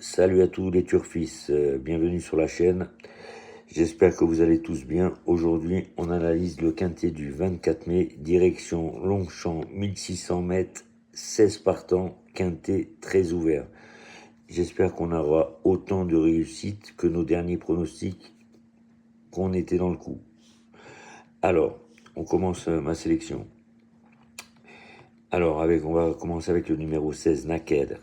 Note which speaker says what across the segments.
Speaker 1: Salut à tous les turfis, bienvenue sur la chaîne. J'espère que vous allez tous bien. Aujourd'hui, on analyse le quintet du 24 mai, direction Longchamp, 1600 mètres, 16 partants, quintet très ouvert. J'espère qu'on aura autant de réussite que nos derniers pronostics, qu'on était dans le coup. Alors, on commence ma sélection. Alors, on va commencer avec le numéro 16, Naked.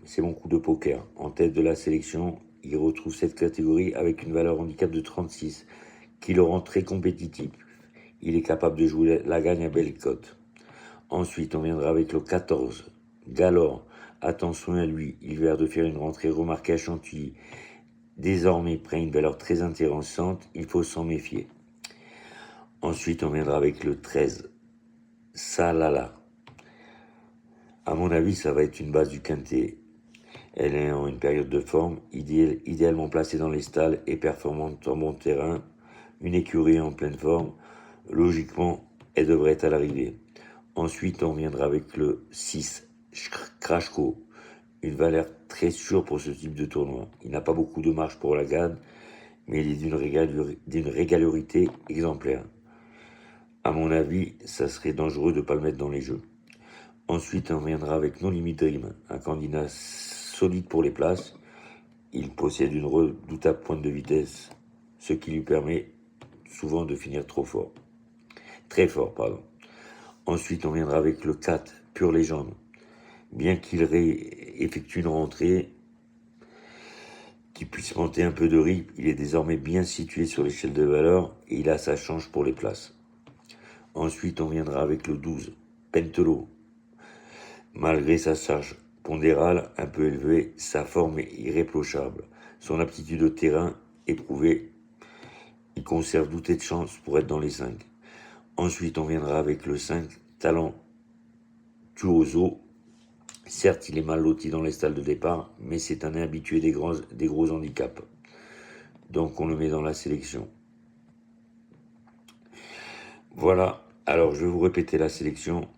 Speaker 1: C'est mon coup de poker. En tête de la sélection, il retrouve cette catégorie avec une valeur handicap de 36, qui le rend très compétitif. Il est capable de jouer la gagne à belle cote. Ensuite, on viendra avec le 14, Galore. Attention à lui, il vient de faire une rentrée remarquée à Chantilly. Désormais, près une valeur très intéressante, il faut s'en méfier. Ensuite, on viendra avec le 13, Salala. À mon avis, ça va être une base du quintet. Elle est en une période de forme, idéalement placée dans les stalles et performante en bon terrain. Une écurie en pleine forme. Logiquement, elle devrait être à l'arrivée. Ensuite, on viendra avec le 6, Krashko. Une valeur très sûre pour ce type de tournoi. Il n'a pas beaucoup de marge pour la gagne, mais il est d'une régularité exemplaire. À mon avis, ça serait dangereux de ne pas le mettre dans les jeux. Ensuite, on viendra avec No Limit Dream, un candidat solide pour les places. Il possède une redoutable pointe de vitesse, ce qui lui permet souvent de finir très fort, pardon. Ensuite, on viendra avec le 4, Pure Légende. Bien qu'il effectue une rentrée qui puisse monter un peu de rythme, il est désormais bien situé sur l'échelle de valeur et il a sa chance pour les places. Ensuite, on viendra avec le 12, Pentelo. Malgré sa charge pondérale un peu élevée, sa forme est irréprochable. Son aptitude au terrain est prouvée. Il conserve douté de chance pour être dans les 5. Ensuite, on viendra avec le 5, Talent Tuoso. Certes, il est mal loti dans les stalles de départ, mais c'est un habitué des gros handicaps. Donc, on le met dans la sélection. Voilà. Alors, je vais vous répéter la sélection.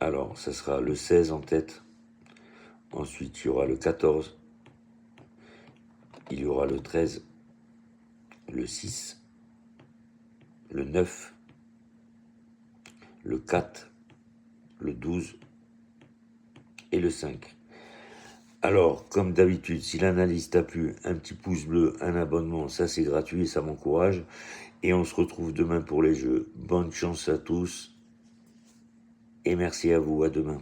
Speaker 1: Alors, ça sera le 16 en tête. Ensuite, il y aura le 14. Il y aura le 13. Le 6. Le 9. Le 4. Le 12. Et le 5. Alors, comme d'habitude, si l'analyse t'a plu, un petit pouce bleu, un abonnement, ça c'est gratuit et ça m'encourage. Et on se retrouve demain pour les jeux. Bonne chance à tous et merci à vous, à demain.